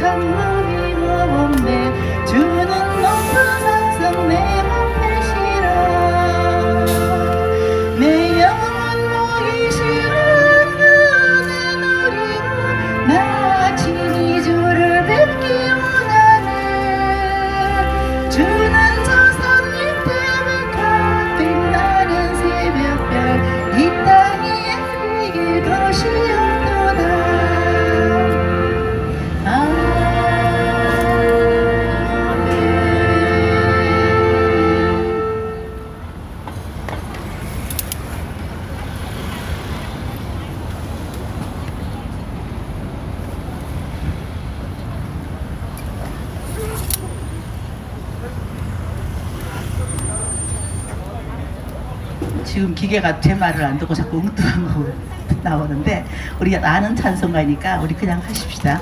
찬물이 없네. 주는 높은 산성 내 맘에 실어. 내 영혼 보기 싫은 그대 누리고 나 친히 주를 뵙기 원하네. 주는 저 산 밑에 백합 빛나는 새벽별 이 땅이 이길 것이 없도다. 지금 기계가 제 말을 안 듣고 자꾸 엉뚱한 거 나오는데 우리가 아는 찬송가니까 우리 그냥 하십시다.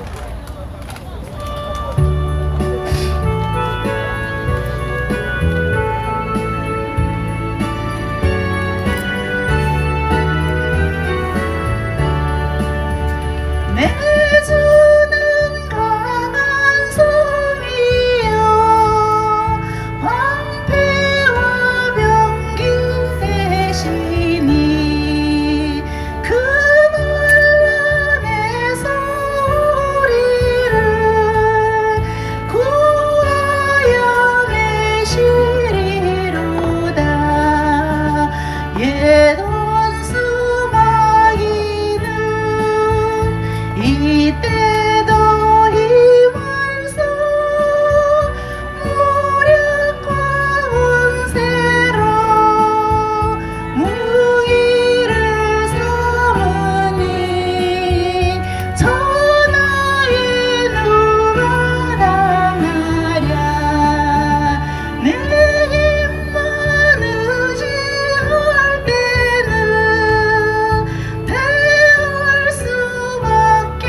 내 주는 강한 송이요 황폐와 병기 대신이 그 논란에서 우리를 구하여 내시리로다. 옛 원수 마귀는 이때도 힘을 써 무력과 권세로 무기를 삼으니 천하에 누가 당하랴. 내 힘만 의지할 때는 배울 수밖에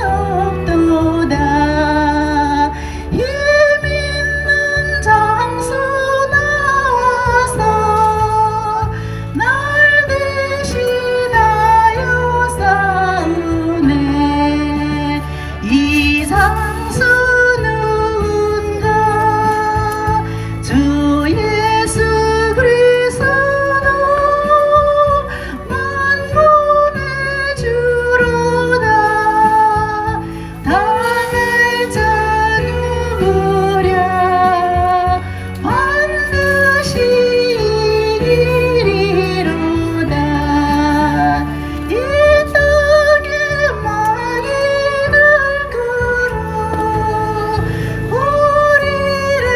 없도다. 힘 있는 장수 나와서 날 대신하여 싸우네. 이 장수 누군가 주 예수 그리스도 만군의 주로다. 당할 자 누구랴 반드시 이기리로다. 이 땅에 마귀들 끌어 우리를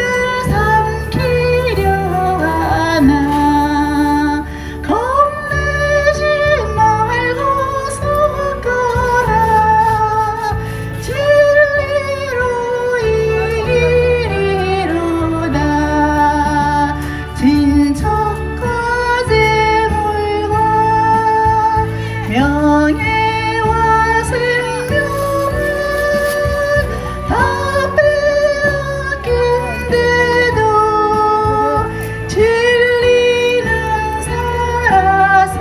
삼키려 하나. 겁내지 말고서 가라. 진리로 이기리로다. 진척과 재물과 명예와 생명을 다 빼앗긴데도 진리는 살아서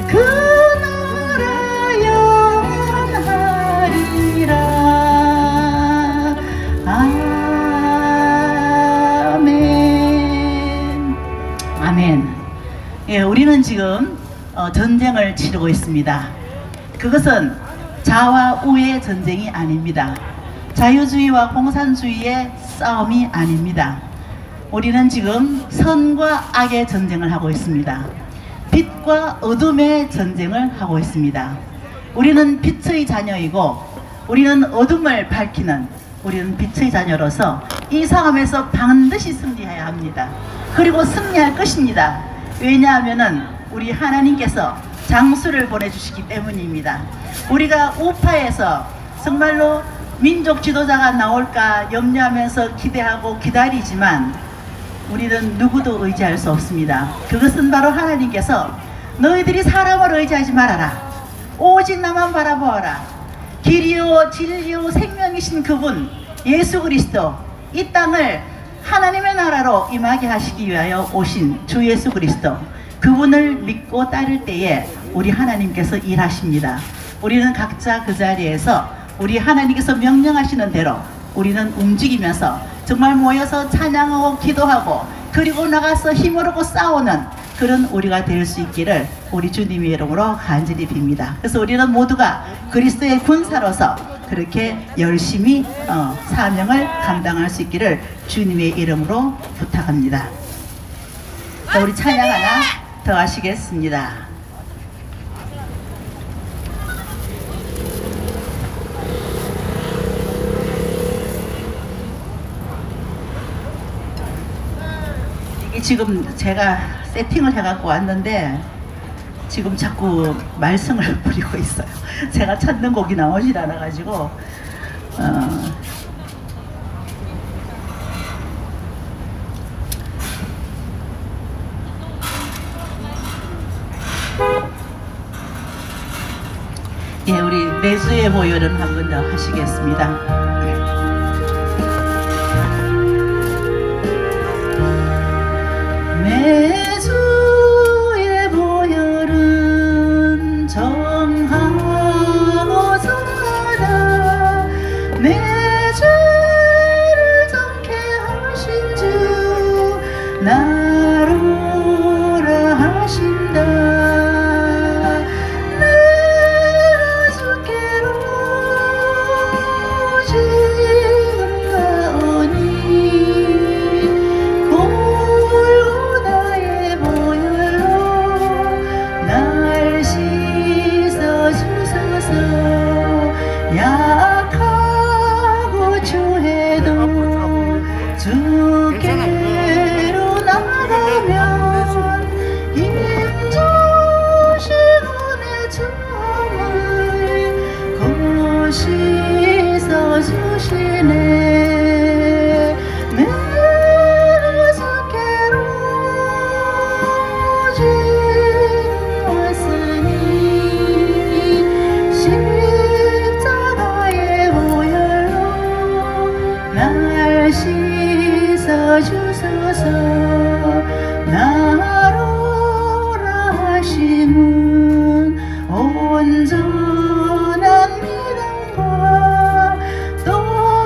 그 나라 영원하리라. 아멘. 아멘. 예, 우리는 지금 전쟁을 치르고 있습니다. 그것은 자와 우의 전쟁이 아닙니다. 자유주의와 공산주의의 싸움이 아닙니다. 우리는 지금 선과 악의 전쟁을 하고 있습니다. 빛과 어둠의 전쟁을 하고 있습니다. 우리는 빛의 자녀이고 우리는 어둠을 밝히는 우리는 빛의 자녀로서 이 싸움에서 반드시 승리해야 합니다. 그리고 승리할 것입니다. 왜냐하면 우리 하나님께서 장수를 보내주시기 때문입니다. 우리가 우파에서 정말로 민족 지도자가 나올까 염려하면서 기대하고 기다리지만 우리는 누구도 의지할 수 없습니다. 그것은 바로 하나님께서 너희들이 사람을 의지하지 말아라. 오직 나만 바라보아라. 길이요 진리요 생명이신 그분 예수 그리스도 이 땅을 하나님의 나라로 임하게 하시기 위하여 오신 주 예수 그리스도 그분을 믿고 따를 때에 우리 하나님께서 일하십니다. 우리는 각자 그 자리에서 우리 하나님께서 명령하시는 대로 우리는 움직이면서 정말 모여서 찬양하고 기도하고 그리고 나가서 힘을 얻고 싸우는 그런 우리가 될 수 있기를 우리 주님의 이름으로 간절히 빕니다. 그래서 우리는 모두가 그리스도의 군사로서 그렇게 열심히 사명을 감당할 수 있기를 주님의 이름으로 부탁합니다. 자, 우리 찬양 하나 더 하시겠습니다. 이게 지금 제가 세팅을 해갖고 왔는데 지금 자꾸 말썽을 부리고 있어요. 제가 찾는 곡이 나오질 않아가지고 예, 우리 매주의 보혈은 한 번 더 하시겠습니다. 매주의 보혈은 정하고 선하다. 내 죄를 정케 하신 주 나로라 하신다. 내가 주께로 지금 가오니 약하고 주해도 주께로 나가면 힘주시고 내 주함을 고시서 주시네. 내가 주께로 지금 왔으니 날 씻어주소서. 나로라 하심은 온전한 믿음과 또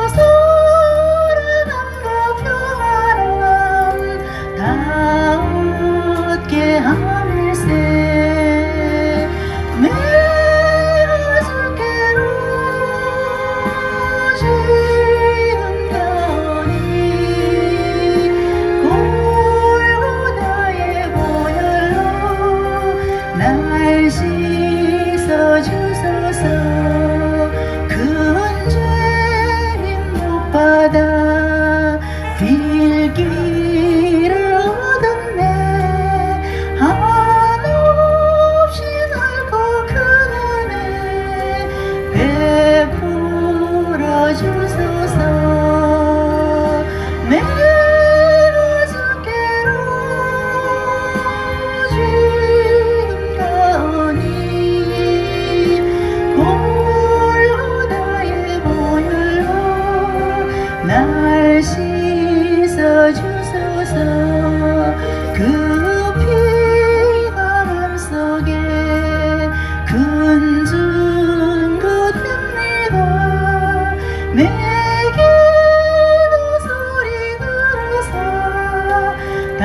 사랑함과 평안함 다 얻게 하밀세. 내가 주께로 날 씻어주소서. 큰 죄인 못 받아 빌기를 얻었네. 한없이 넓고 큰 은혜 베풀어 주소서. 날 씻어주소서. 그 피가 맘속에 근중긋 됩니다. 내 기도 소리 들으사 다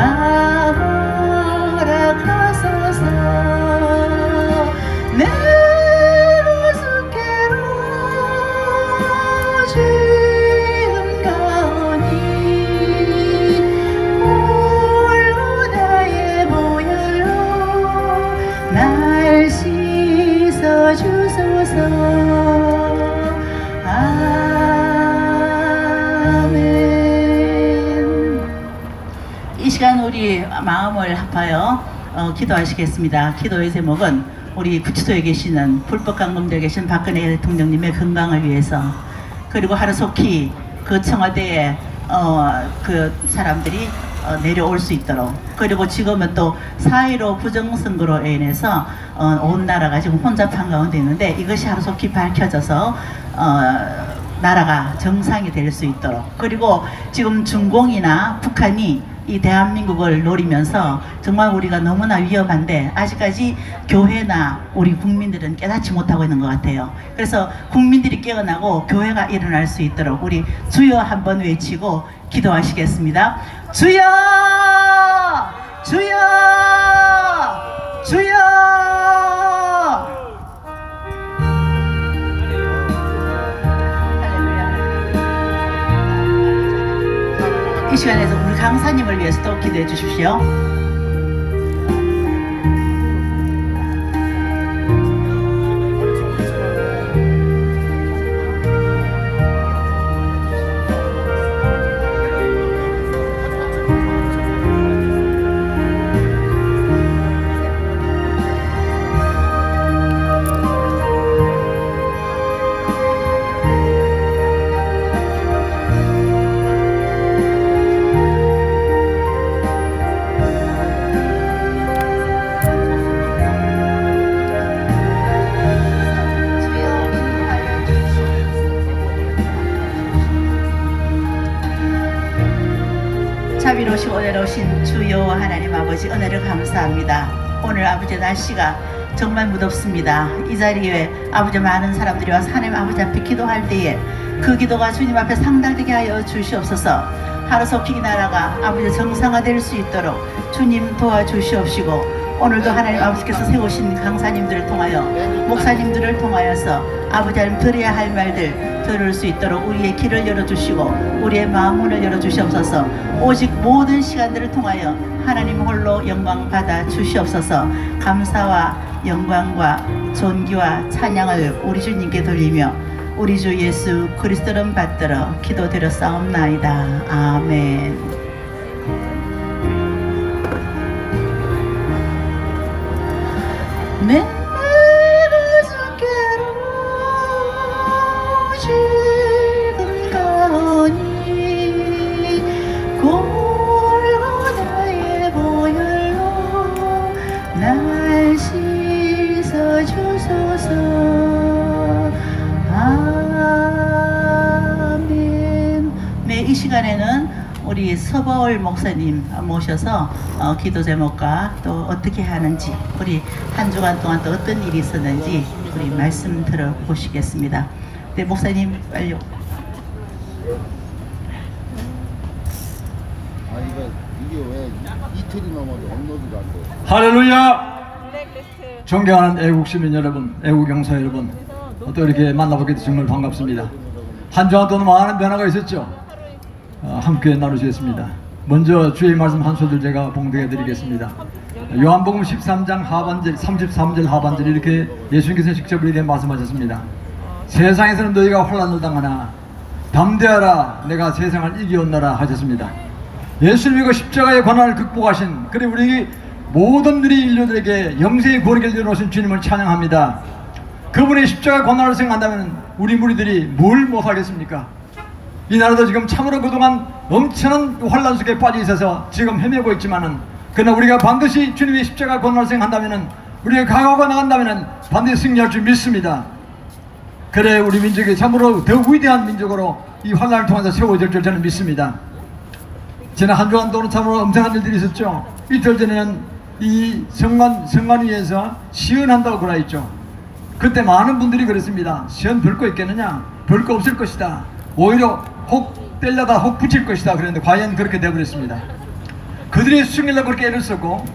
허락하소서. 내가 주께로 날 씻어주소서. 아멘. 이 시간 우리 마음을 합하여 기도하시겠습니다. 기도의 제목은 우리 구치소에 계시는 불법 감금되어 계신 박근혜 대통령님의 건강을 위해서, 그리고 하루속히 그 청와대에 그 사람들이 내려올 수 있도록, 그리고 지금은 또 4.15 부정선거로 인해서 온 나라가 지금 혼잡한 가운데 있는데 이것이 하루속히 밝혀져서 나라가 정상이 될 수 있도록, 그리고 지금 중공이나 북한이 이 대한민국을 노리면서 정말 우리가 너무나 위험한데 아직까지 교회나 우리 국민들은 깨닫지 못하고 있는 것 같아요. 그래서 국민들이 깨어나고 교회가 일어날 수 있도록 우리 주여 한번 외치고 기도하시겠습니다. 주여! 주여! 주여! 이 시간에서 우리 강사님을 위해서 또 기도해 주십시오. 자비로우시고 은혜로우신 주여 하나님 아버지, 은혜를 감사합니다. 오늘 아버지 날씨가 정말 무덥습니다. 이 자리에 아버지 많은 사람들이 와서 하나님 아버지 앞에 기도할 때에 그 기도가 주님 앞에 상달되게 하여 주시옵소서. 하루속히 나라가 아버지 정상화될 수 있도록 주님 도와주시옵시고, 오늘도 하나님 아버지께서 세우신 강사님들을 통하여 목사님들을 통하여서 아버지 하나님 들어야 할 말들 들을 수 있도록 우리의 길을 열어주시고 우리의 마음문을 열어주시옵소서. 오직 모든 시간들을 통하여 하나님 홀로 영광 받아 주시옵소서. 감사와 영광과 존귀와 찬양을 우리 주님께 돌리며 우리 주 예수 그리스도를 받들어 기도드렸사옵나이다. 아멘. 내가 주께로 지금 가오니 골고다의 보혈로 날 씻어주소서. 아멘. 네, 이 시간에는 우리 서바울 목사님 모셔서 기도 제목과 또 어떻게 하는지, 우리 한 주간 동안 또 어떤 일이 있었는지 우리 말씀 들어보시겠습니다. 네, 목사님 빨리. 이게 왜 이틀이 넘어도 업로드가 안 돼? 할렐루야! 존경하는 애국 시민 여러분, 애국 경사 여러분, 또 이렇게 만나보게 돼서 정말 반갑습니다. 한 주간 동안 많은 변화가 있었죠. 함께 나누시겠습니다. 먼저 주의 말씀 한 소절 제가 봉독해 드리겠습니다. 요한복음 13장 하반절 33절 하반절 이렇게 예수님께서 직접 이렇게 말씀하셨습니다. 세상에서는 너희가 환난을 당하나 담대하라, 내가 세상을 이기었노라 하셨습니다. 예수님이 십자가의 고난을 극복하신, 그래 우리 모든 우리 인류들에게 영생의 구원을 이루신 주님을 찬양합니다. 그분의 십자가 고난을 생각한다면 우리 무리들이 뭘 못하겠습니까? 이 나라도 지금 참으로 그동안 엄청난 환란 속에 빠져 있어서 지금 헤매고 있지만은, 그러나 우리가 반드시 주님의 십자가 고난을 생각한다면은, 우리가 강하고 나간다면은 반드시 승리할 줄 믿습니다. 그래 우리 민족이 참으로 더 위대한 민족으로 이 환란을 통해서 세워질 줄 저는 믿습니다. 지난 한 주간 동안 참으로 엄청난 일들이 있었죠. 이틀 전에는 이 성관 위에서 시연한다고 그러 있죠. 그때 많은 분들이 그랬습니다. 시연 별 거 있겠느냐? 별 거 없을 것이다. 오히려 혹 떼려다 혹 붙일 것이다 그랬는데 과연 그렇게 되어버렸습니다. 그들이 수행하려고 그렇게 애를 썼고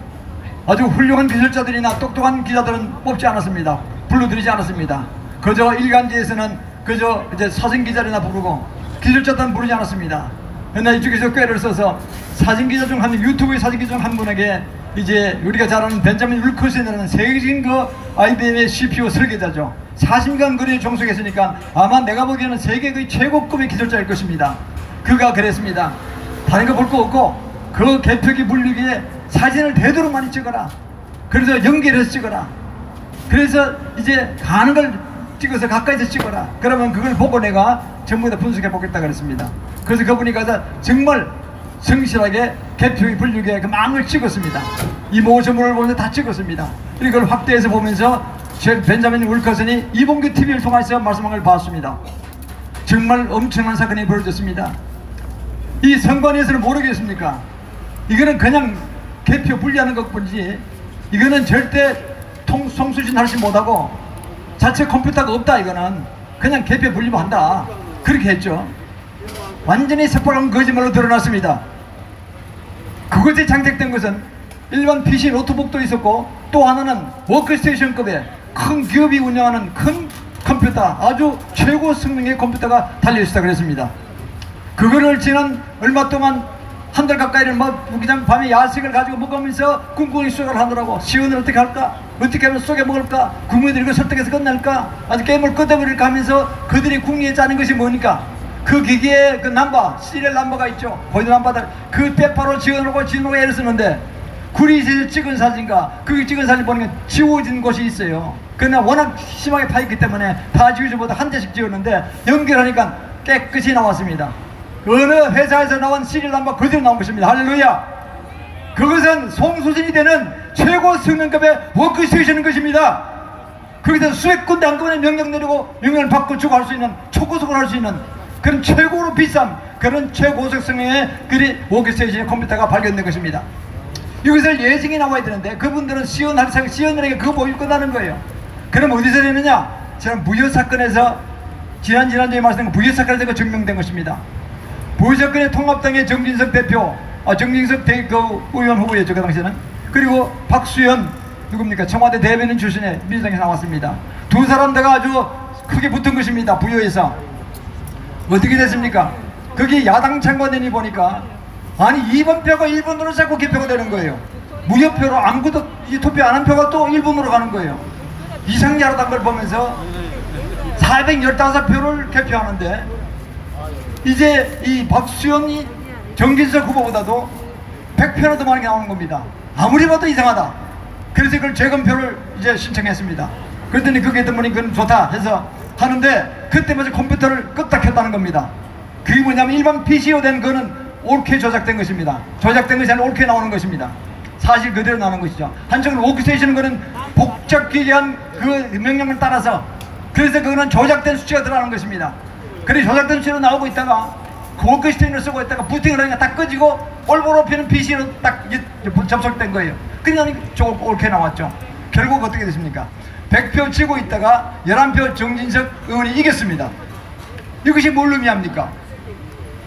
아주 훌륭한 기술자들이나 똑똑한 기자들은 뽑지 않았습니다. 불러들이지 않았습니다. 그저 일간지에서는 그저 이제 사진기자들이나 부르고 기술자들은 부르지 않았습니다. 그러나 이쪽에서 꾀를 써서 사진기자 중 한, 유튜브의 사진기자 중 한 분에게 이제 우리가 잘 아는 벤자민 울커스라는 세계적인 그 IBM의 CPU 설계자죠. 40년 거리에 종속했으니까 아마 내가 보기에는 세계의 최고급의 기술자일 것입니다. 그가 그랬습니다. 다른 거 볼 거 없고 그 개표기 분류기에 사진을 되도록 많이 찍어라. 그래서 연결해서 찍어라. 그래서 이제 가는 걸 찍어서 가까이서 찍어라. 그러면 그걸 보고 내가 전부 다 분석해 보겠다 그랬습니다. 그래서 그분이 가서 정말 성실하게 개표기 분류기에 그 망을 찍었습니다. 이 모습을 보면서 다 찍었습니다. 이걸 확대해서 보면서 벤자민 울커슨이 이봉규 TV를 통해서 말씀한 걸 봤습니다. 정말 엄청난 사건이 벌어졌습니다. 이 성관에서는 모르겠습니까? 이거는 그냥 개표 분리하는 것뿐이지 이거는 절대 송수신 할지 못하고 자체 컴퓨터가 없다. 이거는 그냥 개표 분리만 한다. 그렇게 했죠. 완전히 새빨간 거짓말로 드러났습니다. 그것에 장착된 것은 일반 PC 노트북도 있었고 또 하나는 워크스테이션급의 큰 기업이 운영하는 큰 컴퓨터, 아주 최고 성능의 컴퓨터가 달려있었다 그랬습니다. 그거를 지난 얼마 동안 한 달 가까이를 그냥 밤에 야식을 가지고 먹으면서 꿍꿍이 수작을 하더라고. 시연을 어떻게 할까? 어떻게 하면 쏘게 먹을까? 국민들이 이거 설득해서 끝낼까? 아주 게임을 끝내버릴까 하면서 그들이 궁리에 짜는 것이 뭐니까? 그 기기에 그 넘버, 시리얼 넘버가 있죠. 보이는 넘버들. 그 페퍼로 지어놓고 지우고 애를 쓰는데 구리에서 찍은 사진과 그 찍은 사진 보니까 지워진 곳이 있어요. 그러나 워낙 심하게 파있기 때문에 다 지우지 못해 한 대씩 지웠는데 연결하니까 깨끗이 나왔습니다. 어느 회사에서 나온 시리얼 넘버 그대로 나온 것입니다. 할렐루야. 그것은 송수신이 되는 최고 성능급의 워크스테이션인 것입니다. 거기서 수백 군데 한꺼번에 명령 내리고 명령을 받고 주고 할 수 있는 초고속을 할 수 있는 그런 최고로 비싼 그런 최고속 성능의 그리 워크스테이션의 컴퓨터가 발견된 것입니다. 여기서 예증이 나와야 되는데 그분들은 시연하게 그거 보일 끝나는 거예요. 그럼 어디서 되느냐? 저는 무효사건에서 지난주에 말씀드린 무효사건에서 그 증명된 것입니다. 무효사건의 통합당의 정진석 대표, 정진석 의원 후보였죠 그 당시에는. 그리고 박수현 누굽니까? 청와대 대변인 출신의 민주당에서 나왔습니다. 두 사람 다가 아주 크게 붙은 것입니다. 부여에서. 어떻게 됐습니까? 거기 야당 참관인이 보니까 아니 2번 표가 1번으로 자꾸 개표가 되는 거예요. 무효표로 아무것도 투표 안 한 표가 또 1번으로 가는 거예요. 이상야라던 걸 보면서 415표를 개표하는데 이제 이 박수현이 정진석 후보보다도 100표나 더 많이 나오는 겁니다. 아무리 봐도 이상하다. 그래서 그걸 재검표를 이제 신청했습니다. 그랬더니 그게 때문에 그건 좋다 해서 하는데 그때마저 컴퓨터를 껐다 켰다는 겁니다. 그게 뭐냐면 일반 PC로 된 거는 옳게 조작된 것입니다. 조작된 것이 아니라 옳게 나오는 것입니다. 사실 그대로 나오는 것이죠. 한쪽은 워크스테이션은 거는 복잡 기계한 그 명령을 따라서 그래서 그거는 조작된 수치가 들어가는 것입니다. 그래서 조작된 수치로 나오고 있다가 그 워크스테이션을 쓰고 있다가 부팅을 하니까 딱 꺼지고 올바로 피는 PC로 딱 접속된 거예요. 그러니까 조금 옳게 나왔죠. 결국 어떻게 됐습니까? 100표 치고 있다가 11표 정진석 의원이 이겼습니다. 이것이 뭘 의미합니까?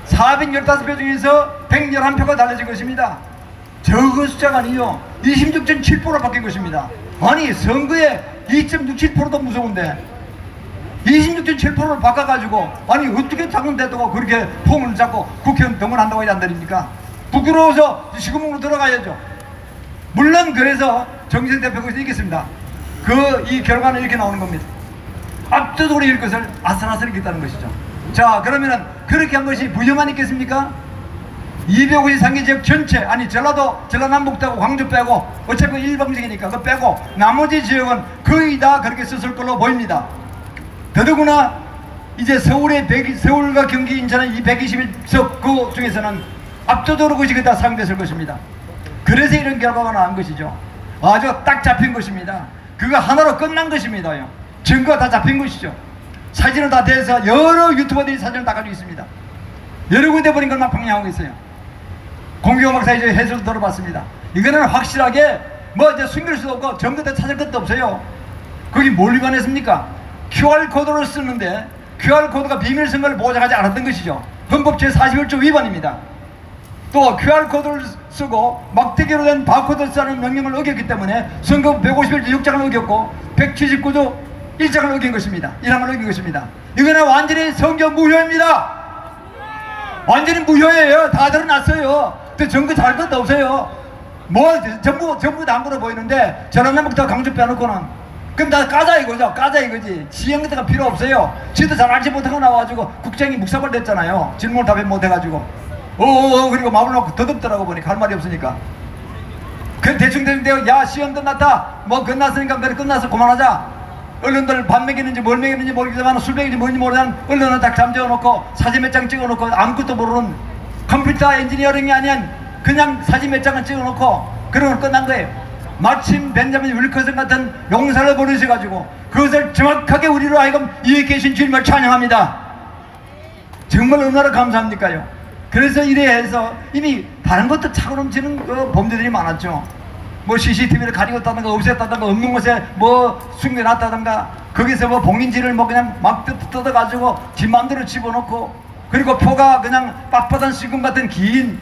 415표 중에서 111표가 달려진 것입니다. 적은 숫자가 아니요 26.7%로 바뀐 것입니다. 아니 선거에 2.67%도 무서운데 26.7%를 바꿔가지고 아니 어떻게 작은 대도가 그렇게 폼을 잡고 국회의원 동원한다고 해야 안 되립니까? 부끄러워서 시구멍으로 들어가야죠. 물론 그래서 정진석 대표가 이겼습니다. 이 결과는 이렇게 나오는 겁니다. 압도적으로 이길 것을 아슬아슬 이겼다는 것이죠. 자 그러면은 그렇게 한 것이 부정만 있겠습니까? 253개 지역 전체 아니 전라남북도하고 광주 빼고 어차피 일방적이니까 그거 빼고 나머지 지역은 거의 다 그렇게 썼을 걸로 보입니다. 더더구나 이제 서울과 경기 인천은 이 121석 그 중에서는 압도적으로 그것이 다 사용됐을 것입니다. 그래서 이런 결과가 나온 것이죠. 아주 딱 잡힌 것입니다. 그거 하나로 끝난 것입니다. 증거가 다 잡힌 것이죠. 사진은 다 돼서 여러 유튜버들이 사진을 다 가지고 있습니다. 여러 군데 보니까 막 방영하고 있어요. 공기호 박사 이제 해설을 들어봤습니다. 이거는 확실하게 뭐 이제 숨길 수도 없고 전부 다 찾을 것도 없어요. 거기 뭘 위반했습니까? QR코드를 쓰는데 QR코드가 비밀선거를 보장하지 않았던 것이죠. 헌법 제41조 위반입니다. 또 QR코드를 쓰고 막대기로 된 바코드를 쓰는 명령을 어겼기 때문에 선거 151조 6장을 어겼고 179조 1장을 어긴 것입니다. 1항을 어긴 것입니다. 이거는 완전히 선거 무효입니다. 완전히 무효예요. 다 드러났어요. 또 증거 잘 것도 없어요. 뭐 전부 다 안 그래 보이는데 전라남북도 강주 빼놓고는 그럼 다 까자 이거죠. 까자 이거지. 지형 같은 거 필요 없어요. 지도 잘 알지 못하고 나와가지고 국장이 묵사발 됐잖아요. 질문 답변 못해가지고 그리고 마음을 놓고 더덥더라고 보니까 할 말이 없으니까 그 대충 야 시험 끝났다 뭐 끝났으니까 그래 끝나서 그만하자. 언론들 밥 먹이는지 뭘 먹이는지 모르겠지만 술 먹이는지 뭔지 모르는 언론은 딱 잠재워놓고 사진 몇 장 찍어놓고 아무것도 모르는 컴퓨터 엔지니어링이 아닌 그냥 사진 몇 장을 찍어놓고 그러고 끝난 거예요. 마침 벤자민 윌커슨 같은 용사를 보내셔가지고 그것을 정확하게 우리로 하여금 이에 계신 주님을 찬양합니다. 정말 얼마나 감사합니까요? 그래서 이래 해서 이미 다른 것도 차고 넘치는 그 범죄들이 많았죠. 뭐 CCTV를 가리웠다든가 없앴다든가 없는 곳에 뭐 숨겨놨다든가 거기서 뭐 봉인지를 뭐 그냥 막 뜯어가지고 지 맘대로 집어넣고 그리고 표가 그냥 빳빳한 시금 같은 긴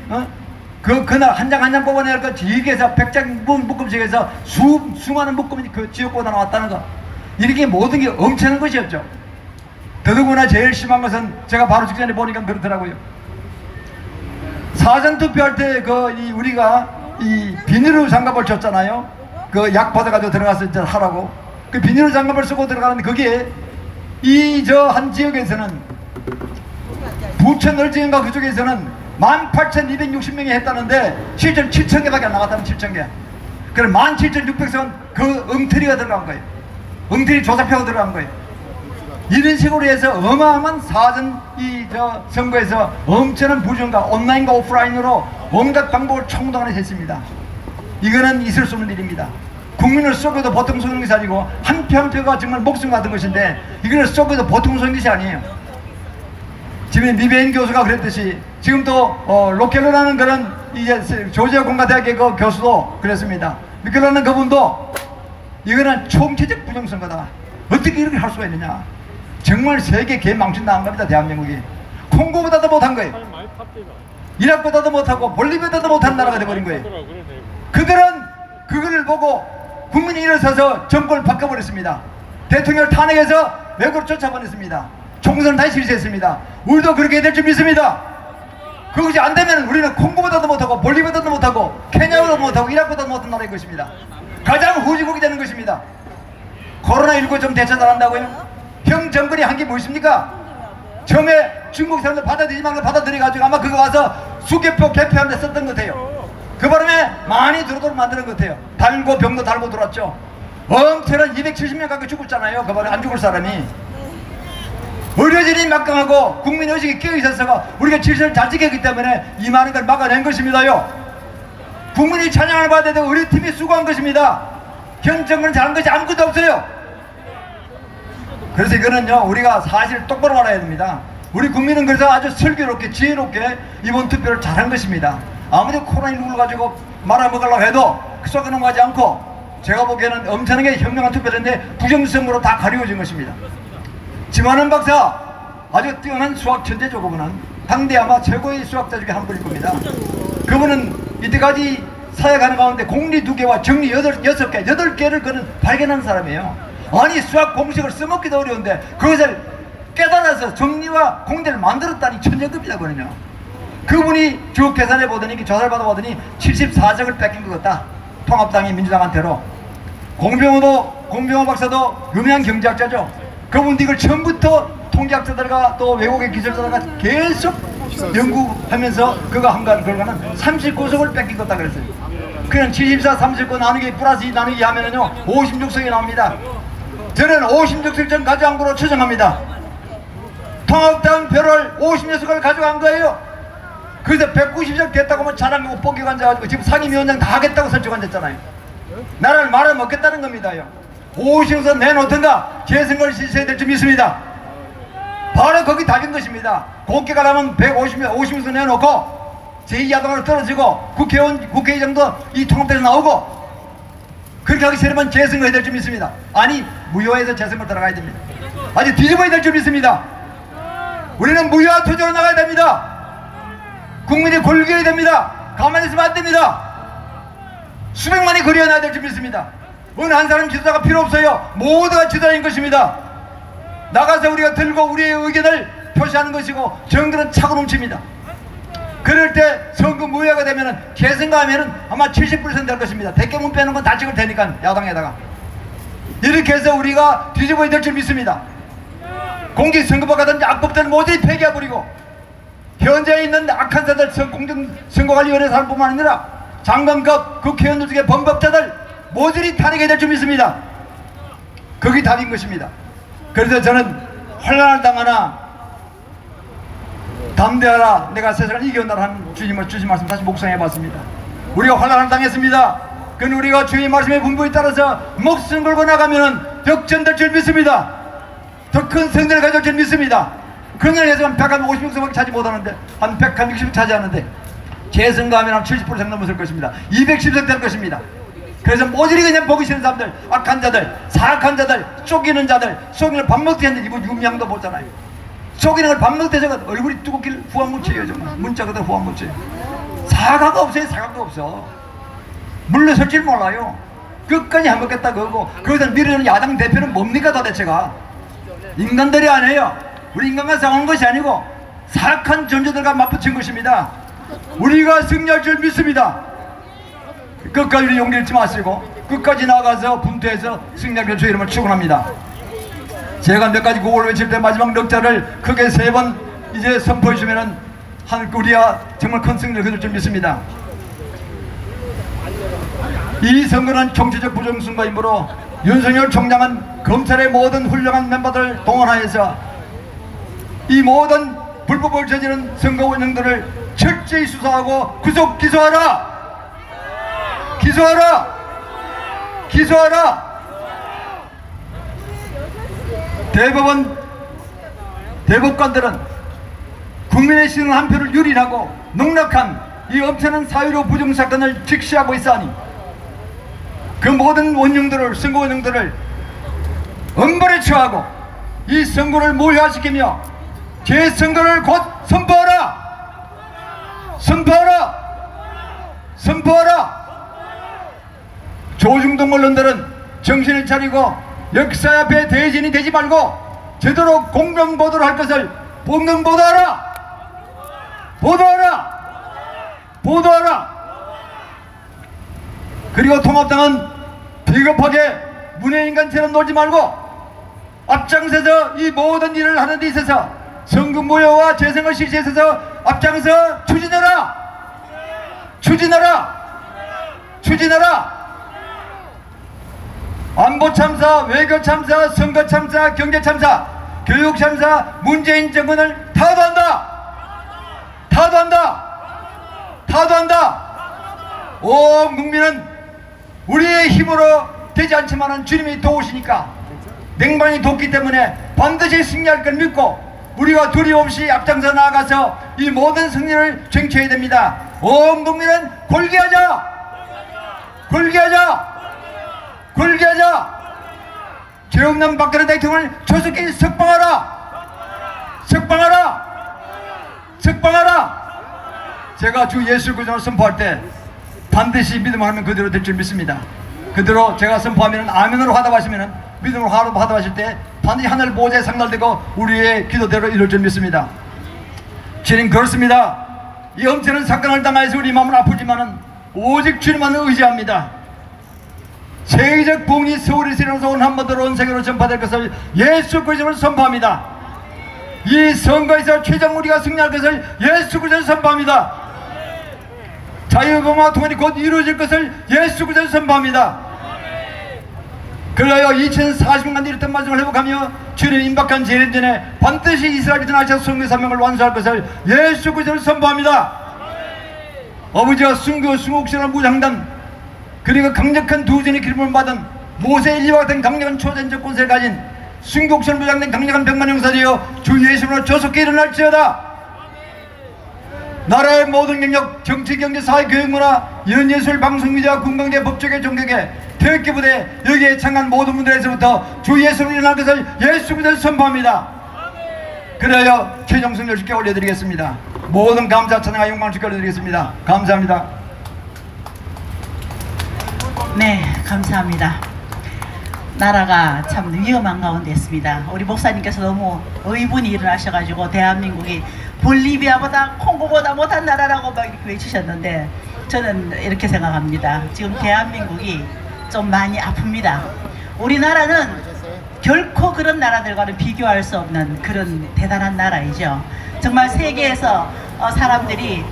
그날 한 장 한 장 뽑아낼 거 뒤에서 100장 묶음씩에서 수많은 묶음이 그 지역보다 나왔다는 거 이렇게 모든 게 엄청난 것이었죠. 더더구나 제일 심한 것은 제가 바로 직전에 보니까 그렇더라고요. 사전투표할 때 우리가 이 비닐로 장갑을 줬잖아요. 그 약 받아가지고 들어가서 이제 하라고. 그 비닐로 장갑을 쓰고 들어가는데 거기에 한 지역에서는 부천 을지인가 그쪽에서는 18,260명이 했다는데 실제로 7,000개밖에 안 나갔다면 7,000개. 그럼 17,600선 그 엉터리가 들어간 거예요. 엉터리 조사표가 들어간 거예요. 이런 식으로 해서 어마어마한 사전 선거에서 엄청난 부정과 온라인과 오프라인으로 온갖 방법을 총동원해 했습니다. 이거는 있을 수 없는 일입니다. 국민을 쏘고도 보통 쏘는 것이 아니고 한 표 한 표가 정말 목숨 같은 것인데 이걸 쏘고도 보통 쏘는 것이 아니에요. 지금 미베인 교수가 그랬듯이 지금 또 로켈로라는 그런 이제 조지아 공과대학의 그 교수도 그랬습니다. 로켈로라는 그분도 이거는 총체적 부정선거다. 어떻게 이렇게 할 수가 있느냐. 정말 세계 개망신당한 겁니다. 대한민국이 콩고보다도 못한 거예요. 이라크보다도 못하고 볼리비아보다도 못한 나라가 돼버린 거예요. 그들은 그거를 보고 국민이 일어서서 정권을 바꿔버렸습니다. 대통령을 탄핵해서 외국으로 쫓아보냈습니다. 총선을 다시 실시했습니다. 우리도 그렇게 될 줄 믿습니다. 그것이 안 되면 우리는 콩고보다도 못하고 볼리비아보다도 못하고 케냐보다도 못하고 이라크보다도 못한 나라일 것입니다. 가장 후진국이 되는 것입니다. 코로나19 좀 대처 잘한다고요? 형 정권이 한 게 무엇입니까? 처음에 중국 사람들 받아들이지 말고 받아들여가지고 아마 그거 와서 수개표 개표하는 데 썼던 것 같아요. 그 바람에 많이 들어오도록 만드는 것 같아요. 달고 병도 달고 들어왔죠. 엄청난 270명 가까이 죽었잖아요. 그 바람에 안 죽을 사람이. 의료진이 막강하고 국민의식이 깨어있어서 우리가 질서를 잘 지켰기 때문에 이 많은 걸 막아낸 것입니다요. 국민이 찬양을 받아야 되고 의료팀이 수고한 것입니다. 현 정권은 잘한 것이 아무것도 없어요. 그래서 이거는요 우리가 사실 똑바로 알아야 됩니다. 우리 국민은 그래서 아주 슬기롭게 지혜롭게 이번 투표를 잘한 것입니다. 아무리 코로나19를 가지고 말아먹으려고 해도 썩어 넘어가지 않고 제가 보기에는 엄청나게 현명한 투표인데 부정선거로 다 가리워진 것입니다. 지만원 박사 아주 뛰어난 수학 천재죠. 그분은 당대 아마 최고의 수학자 중에 한 분일 겁니다. 그분은 이때까지 사역하는 가운데 공리 2개와 정리 8개를 그는 발견한 사람이에요. 아니 수학 공식을 써먹기도 어려운데 그것을 깨달아서 정리와 공제를 만들었다니 천재급이다 그러냐. 그분이 쭉 계산해 보더니 조사를 받아보더니 74석을 뺏긴 것 같다. 통합당이 민주당한테로. 공병호 박사도 유명한 경제학자죠. 그분도 이걸 처음부터 통계학자들과 또 외국의 기술자들과 계속 연구하면서 그거 한 결과는 39석을 뺏긴 것 같다 그랬어요. 그냥 74, 39 나누기 플러스 2 나누기 하면은요 56석이 나옵니다. 저는 56석 전 가져간 거로 추정합니다. 통합당 표를 56석을 가져간 거예요. 그래서 190석 됐다고 하면 자랑 거고 뽀개고 앉아가지고 지금 상임위원장 다 하겠다고 설정 앉았잖아요. 나라를 말아먹겠다는 겁니다요. 50석 내놓던가 재선거를 실시해야 될 줄 믿습니다. 바로 거기 답인 것입니다. 곱게 가라면 50석 내놓고 제2야당으로 떨어지고 국회의장도 이 통합당에서 나오고 그렇게 하기 싫으면 재선거해야 될 줄 믿습니다. 아니 무효해서 재선거 들어가야 됩니다. 아니 뒤집어야 될 줄 믿습니다. 우리는 무효화 투쟁으로 나가야 됩니다. 국민이 골겨야 됩니다. 가만히 있으면 안 됩니다. 수백만이 거리어나야 될 줄 믿습니다. 어느 한 사람 지도자가 필요 없어요. 모두가 지도자인 것입니다. 나가서 우리가 들고 우리의 의견을 표시하는 것이고 정들은 차고 넘칩니다. 그럴 때 선거 무효가 되면은 재선거하면은 아마 70% 될 것입니다. 대깨문 빼는 건 다 찍을 테니까 야당에다가 이렇게 해서 우리가 뒤집어야 될 줄 믿습니다. 공직선거법이라든지 악법들을 모두 폐기해버리고 현재 있는 악한 자들 공정선거관리위원회 사람뿐만 아니라 장관급 국회의원들 중에 범법자들 모조리 탄핵해야 될 줄 믿습니다. 그게 답인 것입니다. 그래서 저는 환난을 당하나 담대하라 내가 세상을 이겨온다라 하는 주님 말씀 다시 묵상해봤습니다. 우리가 환난을 당했습니다. 그건 우리가 주님 말씀의 분부에 따라서 목숨 걸고 나가면은 격전될 줄 믿습니다. 더 큰 성대를 가져올 줄 믿습니다. 그런 일에서 한 150명밖에 차지 못하는데 한 160명 차지하는데 재선거하면 한 70% 정도 넘을 것입니다. 210석 될 것입니다. 그래서 모조리 그냥 보기 싫은 사람들, 악한 자들, 사악한 자들, 속이는 자들, 속이는 밥 먹듯이 했는데 이분 유명도 보잖아요. 속이는 걸 밥 먹듯이 해서 얼굴이 두껍길 후한무치예요. 정말 문자가 후한무치. 사과가 없어요. 사과가 없어. 물러설 줄 몰라요. 끝까지 해먹겠다 그거고, 거기서 밀어주는 야당 대표는 뭡니까 도대체가? 인간들이 아니에요. 우리 인간과 싸우는 것이 아니고 사악한 존재들과 맞붙인 것입니다. 우리가 승리할 줄 믿습니다. 끝까지 용기 잃지 마시고 끝까지 나가서 분투해서 승리할 주 이름을 축원합니다. 제가 몇 가지 구호를 외칠 때 마지막 넉자를 크게 3번 이제 선포해 주면은 우리야 정말 큰 승리를 거둘 줄 믿습니다. 이 선거는 정치적 부정선거이므로 윤석열 총장은 검찰의 모든 훌륭한 멤버들을 동원하여서 이 모든 불법을 저지른 선거 원흉들을 철저히 수사하고 구속 기소하라! 기소하라! 기소하라! 대법관들은 국민의 신은 한 표를 유린하고 농락한 이 엄청난 사유로 부정사건을 직시하고 있사니 그 모든 원흉들을, 선거 원흉들을 엄벌에 처하고 이 선거를 무효화시키며 재선거를 곧 선포하라! 선포하라! 선포하라! 조중동 언론들은 정신을 차리고 역사 앞에 대진이 되지 말고 제대로 공정보도를 할 것을 공정보도하라! 보도하라! 보도하라! 그리고 통합당은 비겁하게 문외인간처럼 놀지 말고 앞장서서 이 모든 일을 하는 데 있어서 선거 무효와 재선거 실시에 있어서 앞장서 추진하라! 추진하라! 추진하라! 안보 참사, 외교 참사, 선거 참사, 경제 참사, 교육 참사, 문재인 정권을 타도한다! 타도한다! 타도한다! 온 국민은 우리의 힘으로 되지 않지만은 주님이 도우시니까 맹반이 돕기 때문에 반드시 승리할 걸 믿고 우리가 두려움없이 앞장서 나아가서 이 모든 승리를 쟁취해야 됩니다. 온 국민은 골기하자! 골기하자! 골기하자! 최영남 박근혜 대통령을 조속히 석방하라! 석방하라! 석방하라! 제가 주 예수 그리스도를 선포할 때 반드시 믿음을 하면 그대로 될 줄 믿습니다. 그대로 제가 선포하면 아멘으로 화답하시면 믿음으로 화답하실 때 반드시 하늘 보좌에 상달되고 우리의 기도대로 이룰 줄 믿습니다. 주님 그렇습니다. 이 엄청난 사건을 당하여서 우리 마음은 아프지만은 오직 주님만 의지합니다. 세계적 복리 서울에서 일어나서 온 한반도로 온 세계로 전파될 것을 예수 그리스도를 선포합니다. 이 선거에서 최종 우리가 승리할 것을 예수 그리스도를 선포합니다. 자유공화 통일이 곧 이루어질 것을 예수 그리스도를 선포합니다. 그러하여 2040년 이랬던 말씀을 회복하며 주님 임박한 재림 전에 반드시 이스라엘이 드나셔서 성교 사명을 완수할 것을 예수 그리스도를 선포합니다. 아버지와 순교 순국신을 무장단 그리고 강력한 두전의 기름을 받은 모세 엘리와 같은 강력한 초전적 권세를 가진 순국신 무장된 강력한 백만 용사되어 주 예수로 조속히 일어날지어다. 나라의 모든 영역, 정치, 경제, 사회, 교육, 문화, 연예술, 방송, 미디어, 군경제, 법조계, 종교계, 교육기부대 여기에 참가한 모든 분들에서부터 주 예수로 일어날 것을 예수 그리스도를 선포합니다. 그래야 최종 승리를 주께 올려드리겠습니다. 모든 감사, 찬양과 영광을 주께 올려드리겠습니다. 감사합니다. 네, 감사합니다. 나라가 참 위험한 가운데 있습니다. 우리 목사님께서 너무 의분이 일어나셔가지고 대한민국이 볼리비아보다 콩고보다 못한 나라라고 막 이렇게 외치셨는데 저는 이렇게 생각합니다. 지금 대한민국이 좀 많이 아픕니다. 우리나라는 결코 그런 나라들과는 비교할 수 없는 그런 대단한 나라이죠. 정말 세계에서 사람들이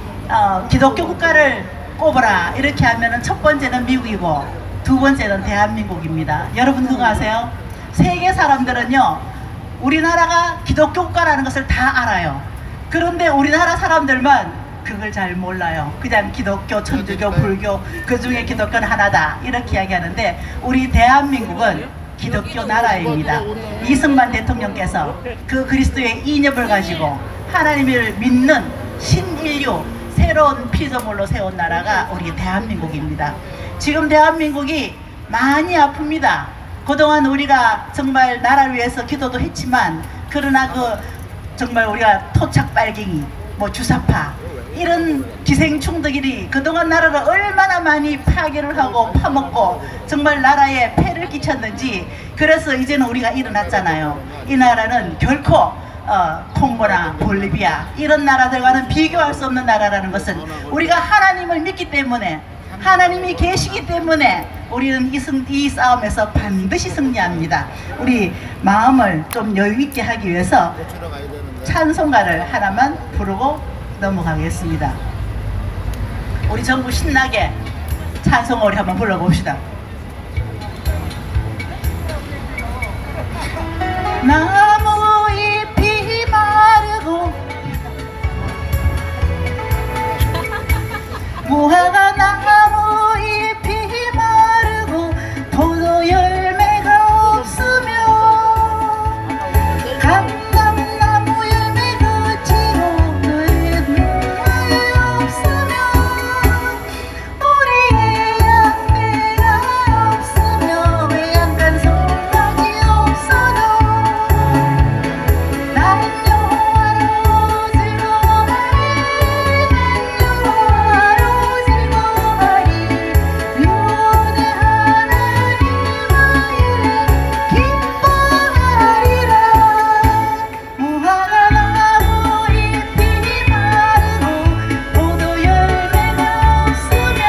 기독교 국가를 꼽으라 이렇게 하면은 첫 번째는 미국이고 두 번째는 대한민국입니다. 여러분 그거 아세요? 세계 사람들은요 우리나라가 기독교 국가라는 것을 다 알아요. 그런데 우리나라 사람들만 그걸 잘 몰라요. 그냥 기독교, 천주교, 불교 그 중에 기독교는 하나다 이렇게 이야기하는데 우리 대한민국은 기독교 나라입니다. 이승만 대통령께서 그 그리스도의 인엽을 가지고 하나님을 믿는 신인류 새로운 피조물로 세운 나라가 우리 대한민국입니다. 지금 대한민국이 많이 아픕니다. 그동안 우리가 정말 나라를 위해서 기도도 했지만, 그러나 정말 우리가 토착 빨갱이, 주사파 이런 기생충들이 그동안 나라를 얼마나 많이 파괴를 하고 파먹고 정말 나라에 폐를 끼쳤는지, 그래서 이제는 우리가 일어났잖아요. 이 나라는 결코 콩고나 볼리비아 이런 나라들과는 비교할 수 없는 나라라는 것은, 우리가 하나님을 믿기 때문에, 하나님이 계시기 때문에 우리는 이 싸움에서 반드시 승리합니다. 우리 마음을 좀 여유 있게 하기 위해서 찬송가를 하나만 부르고 넘어가겠습니다. 우리 전부 신나게 찬송을 우리 한번 불러봅시다. 나무 잎이 마르고 무화과 나무 잎이 마르고 포도 열매가 없으며 감람나무 열매 그치고 너의 눈물이 없으며 우리의 양떼가 없으며 외양간 송아지 없어도 난 여호와로 즐거워하리 난 여호와로 즐거워하리 유대 하나님의 일에 기뻐하리라. 무화과 나무 잎이 마르고 포도 열매가 없으며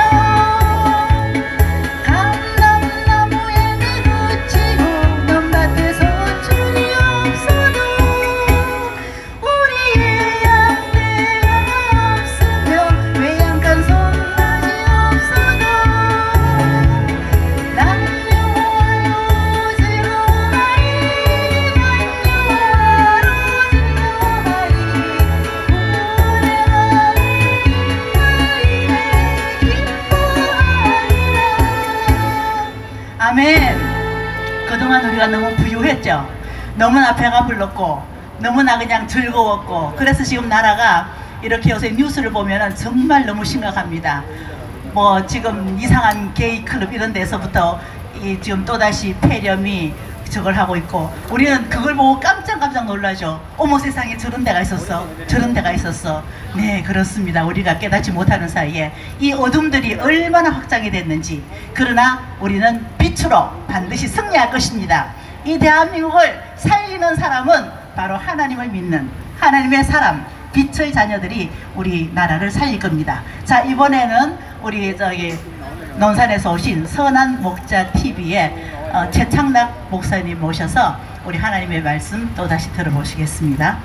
감람나무 열매 그치고 넘밭에서 줄이 없어도 우리의 양떼가 없으며 외양간 송아지 없어도 난 여호와로 즐거워하리 난 여호와로 즐거워하리 구원의 하나님의 아멘. 그동안 우리가 너무 부유했죠. 너무나 배가 불렀고 너무나 그냥 즐거웠고, 그래서 지금 나라가 이렇게 요새 뉴스를 보면은 정말 너무 심각합니다. 지금 이상한 게이 클럽 이런 데서부터 지금 또다시 폐렴이 저걸 하고 있고, 우리는 그걸 보고 깜짝 놀라죠. 어머 세상에 저런 데가 있었어, 저런 데가 있었어. 네, 그렇습니다. 우리가 깨닫지 못하는 사이에 이 어둠들이 얼마나 확장이 됐는지. 그러나 우리는 빛으로 반드시 승리할 것입니다. 이 대한민국을 살리는 사람은 바로 하나님을 믿는 하나님의 사람, 빛의 자녀들이 우리 나라를 살릴 겁니다. 자, 이번에는 우리 논산에서 오신 선한 목자 TV의 최창락 목사님 모셔서 우리 하나님의 말씀 또 다시 들어보시겠습니다.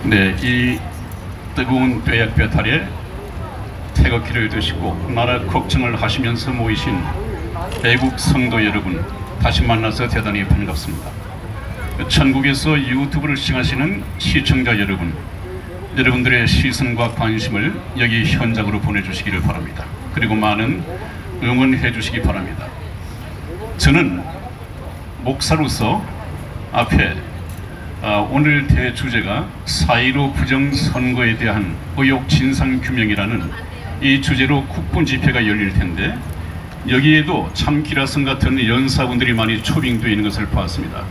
네, 이 뜨거운 뙤약볕 아래 태극기를 드시고 나라 걱정을 하시면서 모이신 애국 성도 여러분, 다시 만나서 대단히 반갑습니다. 전국에서 유튜브를 시청하시는 시청자 여러분, 여러분들의 시선과 관심을 여기 현장으로 보내주시기를 바랍니다. 그리고 많은 응원해 주시기 바랍니다. 저는 목사로서 앞에 오늘 대주제가 4.15 부정선거에 대한 의혹 진상규명이라는 이 주제로 국분 집회가 열릴 텐데, 여기에도 참 기라성 같은 연사분들이 많이 초빙되어 있는 것을 보았습니다.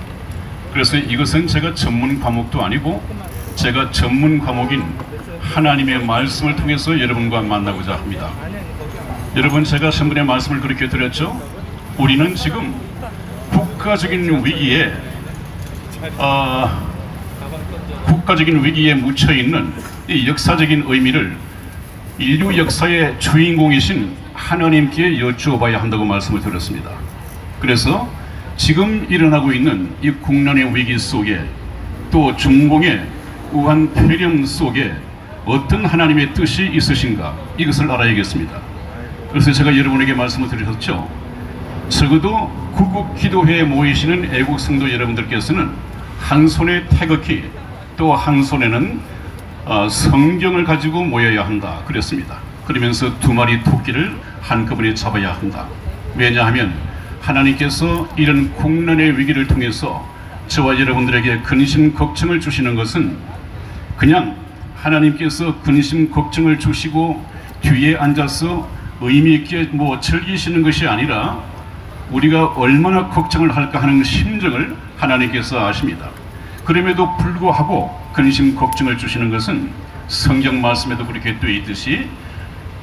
그래서 이것은 제가 전문 과목도 아니고 제가 전문 과목인 하나님의 말씀을 통해서 여러분과 만나고자 합니다. 여러분, 제가 전번에 말씀을 그렇게 드렸죠. 우리는 지금 국가적인 위기에 묻혀있는 이 역사적인 의미를 인류 역사의 주인공이신 하나님께 여쭈어봐야 한다고 말씀을 드렸습니다. 그래서 지금 일어나고 있는 이 국난의 위기 속에, 또 중공의 우한 폐렴 속에 어떤 하나님의 뜻이 있으신가, 이것을 알아야겠습니다. 그래서 제가 여러분에게 말씀을 드렸죠. 적어도 구국기도회에 모이시는 애국 성도 여러분들께서는 한 손에 태극기, 또 한 손에는 성경을 가지고 모여야 한다 그랬습니다. 그러면서 두 마리 토끼를 한꺼번에 잡아야 한다. 왜냐하면 하나님께서 이런 국난의 위기를 통해서 저와 여러분들에게 근심 걱정을 주시는 것은 그냥 하나님께서 근심 걱정을 주시고 뒤에 앉아서 의미 있게 즐기시는 것이 아니라 우리가 얼마나 걱정을 할까 하는 심정을 하나님께서 아십니다. 그럼에도 불구하고 근심 걱정을 주시는 것은 성경 말씀에도 그렇게 되어 있듯이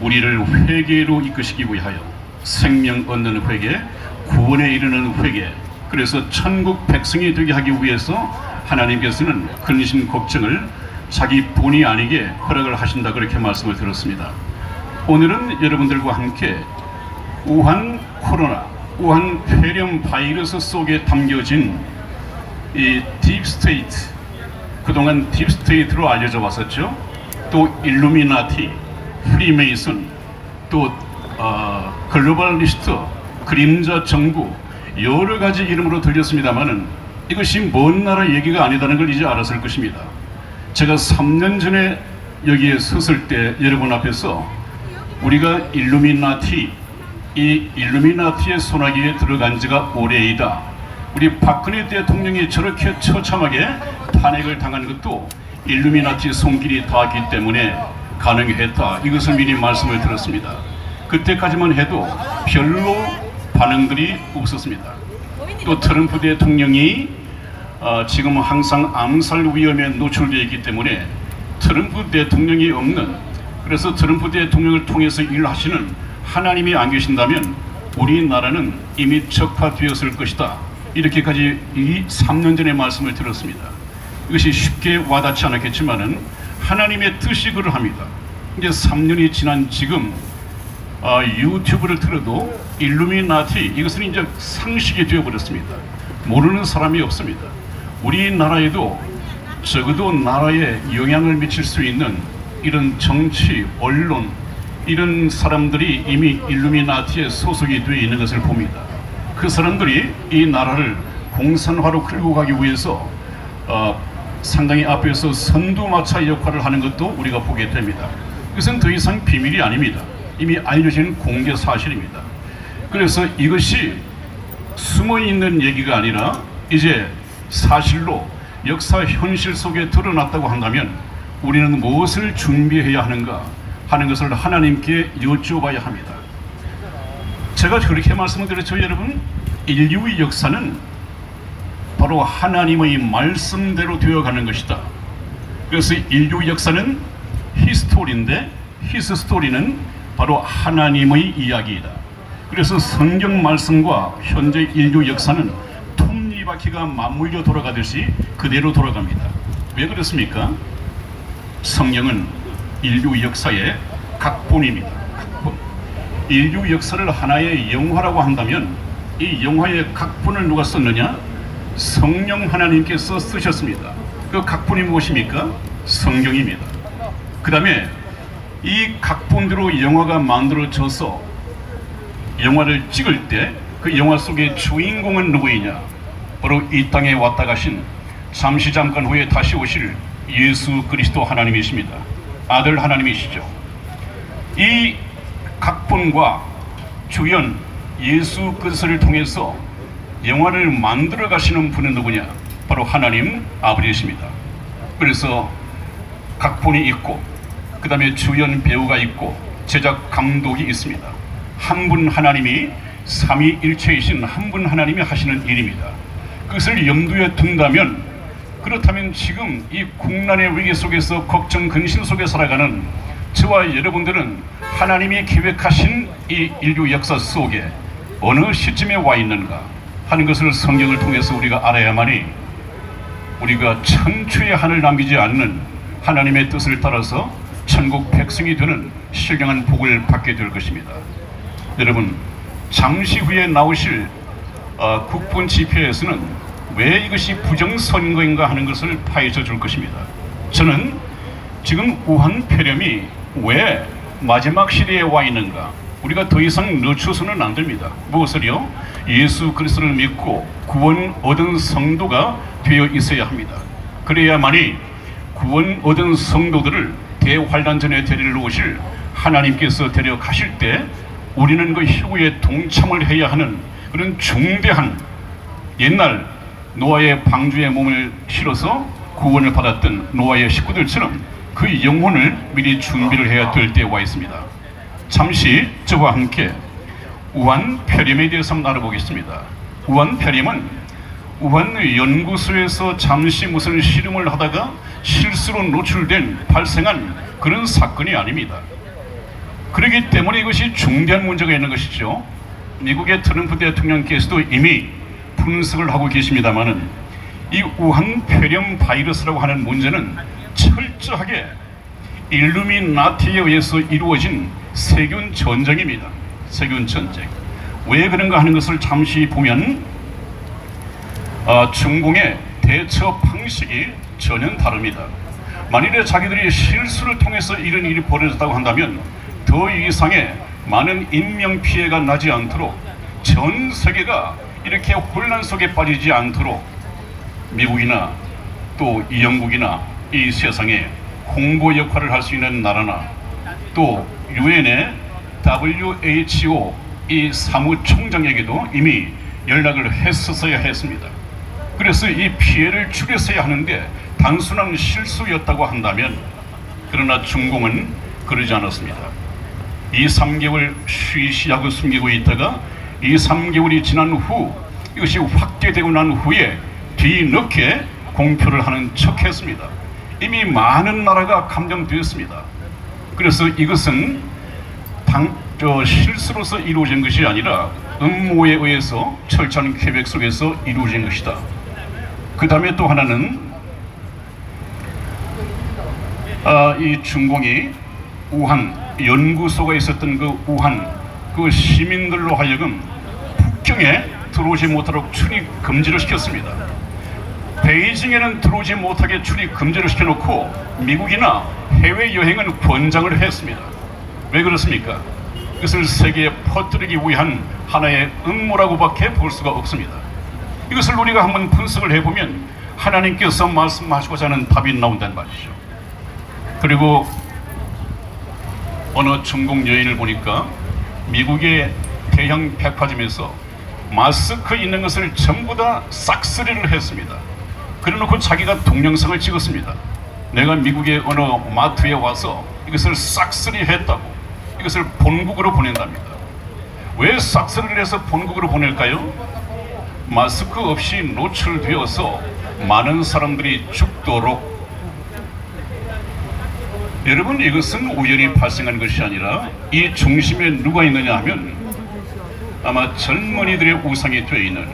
우리를 회개로 이끄시기 위하여 생명 얻는 회개, 구원에 이르는 회개, 그래서 천국 백성이 되게 하기 위해서 하나님께서는 근심 걱정을 자기 본의 아니게 허락을 하신다, 그렇게 말씀을 들었습니다. 오늘은 여러분들과 함께 우한 코로나, 우한 폐렴 바이러스 속에 담겨진 이 딥스테이트, 그동안 딥스테이트로 알려져 왔었죠. 또 일루미나티, 프리메이슨, 또 글로벌리스트, 그림자 정부, 여러 가지 이름으로 들렸습니다마는 이것이 먼 나라 얘기가 아니다는 걸 이제 알았을 것입니다. 제가 3년 전에 여기에 섰을 때 여러분 앞에서 우리가 이 일루미나티의 소나기에 들어간 지가 오래이다, 우리 박근혜 대통령이 저렇게 처참하게 탄핵을 당한 것도 일루미나티 손길이 닿았기 때문에 가능했다, 이것을 미리 말씀을 드렸습니다. 그때까지만 해도 별로 반응들이 없었습니다. 또 트럼프 대통령이 지금 항상 암살 위험에 노출되어 있기 되문에 트럼프 대통령이 없는, 그래서 트럼프 대통령을 통해서 일하시는 하나님이 안 계신다면 우리나라는 이미 적화되었을 것이다, 이렇게까지 3년 전에 말씀을 드렸습니다. 이것이 쉽게 와닿지 않았겠지만은 하나님의 뜻이 그러합니다. 이제 3년이 지난 지금 유튜브를 틀어도 일루미나티, 이것은 이제 상식이 되어버렸습니다. 모르는 사람이 없습니다. 우리나라에도 적어도 나라에 영향을 미칠 수 있는 이런 정치, 언론, 이런 사람들이 이미 일루미나티에 소속이 되어 있는 것을 봅니다. 그 사람들이 이 나라를 공산화로 끌고 가기 위해서 상당히 앞에서 선두마차 역할을 하는 것도 우리가 보게 됩니다. 이것은 더 이상 비밀이 아닙니다. 이미 알려진 공개 사실입니다. 그래서 이것이 숨어있는 얘기가 아니라 이제 사실로 역사 현실 속에 드러났다고 한다면 우리는 무엇을 준비해야 하는가 하는 것을 하나님께 여쭤봐야 합니다. 제가 그렇게 말씀을 드렸죠, 여러분. 인류의 역사는 바로 하나님의 말씀대로 되어가는 것이다. 그래서 인류 역사는 히스토리인데, 히스토리는 바로 하나님의 이야기이다. 그래서 성경 말씀과 현재 인류 역사는 톱니바퀴가 맞물려 돌아가듯이 그대로 돌아갑니다. 왜 그렇습니까? 성경은 인류 역사의 각본입니다. 각본. 인류 역사를 하나의 영화라고 한다면 이 영화의 각본을 누가 썼느냐? 성령 하나님께서 쓰셨습니다. 그 각본이 무엇입니까? 성경입니다. 그 다음에 이 각본대로 영화가 만들어져서 영화를 찍을 때 그 영화 속의 주인공은 누구이냐? 바로 이 땅에 왔다 가신 잠시 잠깐 후에 다시 오실 예수 그리스도 하나님이십니다. 아들 하나님이시죠. 이 각본과 주연 예수 그리스도를 통해서 영화를 만들어 가시는 분은 누구냐? 바로 하나님 아버지이십니다. 그래서 각본이 있고 그 다음에 주연 배우가 있고 제작 감독이 있습니다. 한 분 하나님이 삼위일체이신 한 분 하나님이 하시는 일입니다. 그것을 염두에 둔다면, 그렇다면 지금 이 국난의 위기 속에서 걱정 근심 속에 살아가는 저와 여러분들은 하나님이 계획하신 이 인류 역사 속에 어느 시점에 와 있는가 하는 것을 성경을 통해서 우리가 알아야만이 우리가 천추의 한을 남기지 않는 하나님의 뜻을 따라서 천국 백성이 되는 신령한 복을 받게 될 것입니다. 여러분, 잠시 후에 나오실 국본 집회에서는 왜 이것이 부정선거인가 하는 것을 파헤쳐 줄 것입니다. 저는 지금 우한 폐렴이 왜 마지막 시대에 와 있는가, 우리가 더 이상 늦춰서는 안 됩니다. 무엇을요? 예수 그리스도를 믿고 구원 얻은 성도가 되어 있어야 합니다. 그래야만이 구원 얻은 성도들을 대환란 전에 데리러 오실 하나님께서 데려가실 때 우리는 그 희구에 동참을 해야 하는 그런 중대한, 옛날 노아의 방주에 몸을 실어서 구원을 받았던 노아의 식구들처럼 그 영혼을 미리 준비를 해야 될 때에 와 있습니다. 잠시 저와 함께 우한폐렴에 대해서 한번 알아보겠습니다. 우한폐렴은 우한연구소에서 잠시 무슨 실험을 하다가 실수로 노출된 발생한 그런 사건이 아닙니다. 그렇기 때문에 이것이 중대한 문제가 있는 것이죠. 미국의 트럼프 대통령께서도 이미 분석을 하고 계십니다마는 이 우한폐렴 바이러스라고 하는 문제는 철저하게 일루미나티에 의해서 이루어진 세균 전쟁입니다. 세균 전쟁. 왜 그런가 하는 것을 잠시 보면 중공의 대처 방식이 전혀 다릅니다. 만일에 자기들이 실수를 통해서 이런 일이 벌어졌다고 한다면 더 이상의 많은 인명피해가 나지 않도록, 전 세계가 이렇게 혼란 속에 빠지지 않도록 미국이나 또 영국이나 이 세상에 홍보 역할을 할 수 있는 나라나 또 유엔의 WHO 이 사무총장에게도 이미 연락을 했었어야 했습니다. 그래서 이 피해를 줄였어야 하는데 단순한 실수였다고 한다면, 그러나 중공은 그러지 않았습니다. 2-3개월 쉬쉬하고 숨기고 있다가 2-3개월이 지난 후 이것이 확대되고 난 후에 뒤늦게 공표를 하는 척했습니다. 이미 많은 나라가 감염되었습니다. 그래서 이것은 실수로서 이루어진 것이 아니라 음모에 의해서 철저한 계획 속에서 이루어진 것이다. 그 다음에 또 하나는 이 중공이 우한 연구소가 있었던 그 우한 그 시민들로 하여금 북경에 들어오지 못하도록 출입 금지를 시켰습니다. 베이징에는 들어오지 못하게 출입 금지를 시켜놓고 미국이나 해외여행은 권장을 했습니다. 왜 그렇습니까? 이것을 세계에 퍼뜨리기 위한 하나의 음모라고밖에 볼 수가 없습니다. 이것을 우리가 한번 분석을 해보면 하나님께서 말씀하시고자 하는 답이 나온다는 말이죠. 그리고 어느 중공 여인을 보니까 미국의 대형 백화점에서 마스크 있는 것을 전부 다 싹쓸이를 했습니다. 그래놓고 자기가 동영상을 찍었습니다. 내가 미국의 어느 마트에 와서 이것을 싹쓸이 했다고, 이것을 본국으로 보낸답니다. 왜 싹쓸이를 해서 본국으로 보낼까요? 마스크 없이 노출되어서 많은 사람들이 죽도록. 여러분, 이것은 우연히 발생한 것이 아니라 이 중심에 누가 있느냐 하면 아마 젊은이들의 우상이 되어 있는,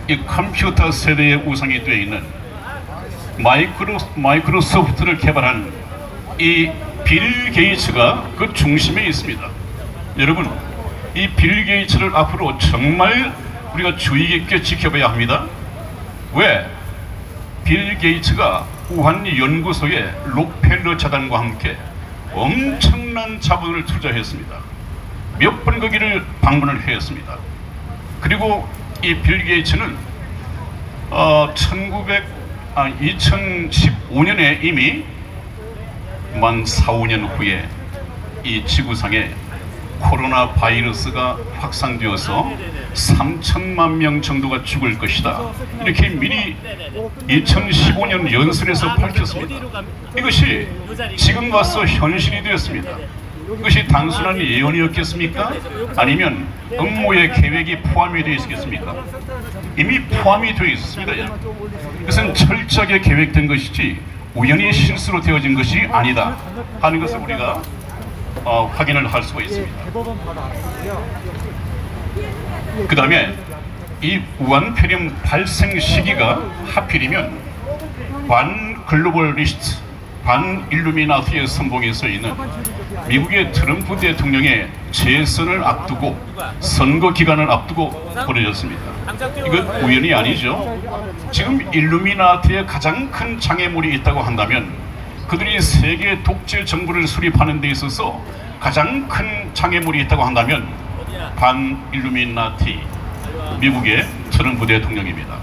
이 컴퓨터 세대의 우상이 되어 있는 마이크로소프트를 개발한 이 빌 게이츠가 그 중심에 있습니다. 여러분, 이 빌 게이츠를 앞으로 정말 우리가 주의 깊게 지켜봐야 합니다. 왜? 빌 게이츠가 우한 연구소에 록펠러 재단과 함께 엄청난 자본을 투자했습니다. 몇 번 거기를 방문을 했습니다. 그리고 이 빌 게이츠는 2015년에 이미 만 4-5년 후에 이 지구상에 코로나 바이러스가 확산되어서 3천만 명 정도가 죽을 것이다, 이렇게 미리 2015년 연설에서 밝혔습니다. 이것이 지금 와서 현실이 되었습니다. 이것이 단순한 예언이었겠습니까? 아니면 음모의 계획이 포함이 되어 있겠습니까? 이미 포함이 되어 있습니다. 이것은 철저하게 계획된 것이지 우연히 실수로 되어진 것이 아니다 하는 것을 우리가 확인을 할 수가 있습니다. 그 다음에 이 우한폐렴 발생 시기가 하필이면 반 글로벌리스트, 반 일루미나티의 선봉에 서 있는 미국의 트럼프 대통령의 재선을 앞두고, 선거 기간을 앞두고 벌어졌습니다. 이건 우연이 아니죠. 지금 일루미나티의 가장 큰 장애물이 있다고 한다면, 그들이 세계 독재 정부를 수립하는 데 있어서 가장 큰 장애물이 있다고 한다면 반 일루미나티, 미국의 트럼프 대통령입니다.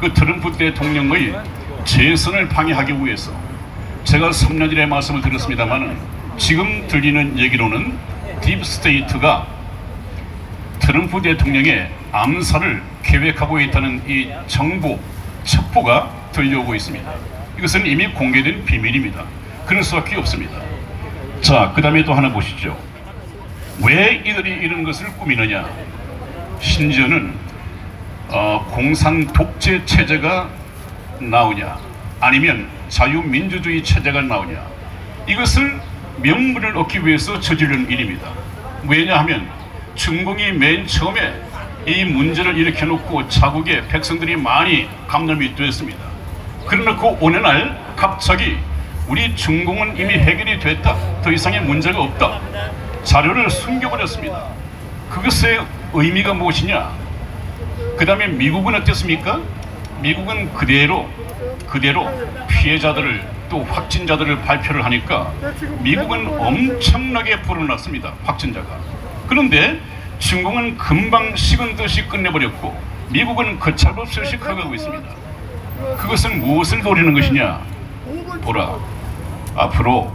그 트럼프 대통령의 재선을 방해하기 위해서 제가 3년 전에 말씀을 드렸습니다만 지금 들리는 얘기로는 딥스테이트가 트럼프 대통령의 암살을 계획하고 있다는 이 정보, 첩보가 들려오고 있습니다. 이것은 이미 공개된 비밀입니다. 그럴 수밖에 없습니다. 자, 그 다음에 또 하나 보시죠. 왜 이들이 이런 것을 꾸미느냐. 심지어는 공산 독재 체제가 나오냐, 아니면 자유민주주의 체제가 나오냐, 이것을 명분을 얻기 위해서 저지른 일입니다. 왜냐하면 중공이 맨 처음에 이 문제를 일으켜놓고 자국의 백성들이 많이 감염이 되었습니다. 그러놓고 어느 날 갑자기 우리 중공은 이미 해결이 됐다, 더 이상의 문제가 없다, 자료를 숨겨버렸습니다. 그것의 의미가 무엇이냐. 그 다음에 미국은 어땠습니까? 미국은 그대로 피해자들을 또 확진자들을 발표를 하니까 미국은 엄청나게 불어났습니다. 확진자가. 그런데 중공은 금방 식은 듯이 끝내버렸고 미국은 거찰없이 커가고 있습니다. 그것은 무엇을 노리는 것이냐. 보라, 앞으로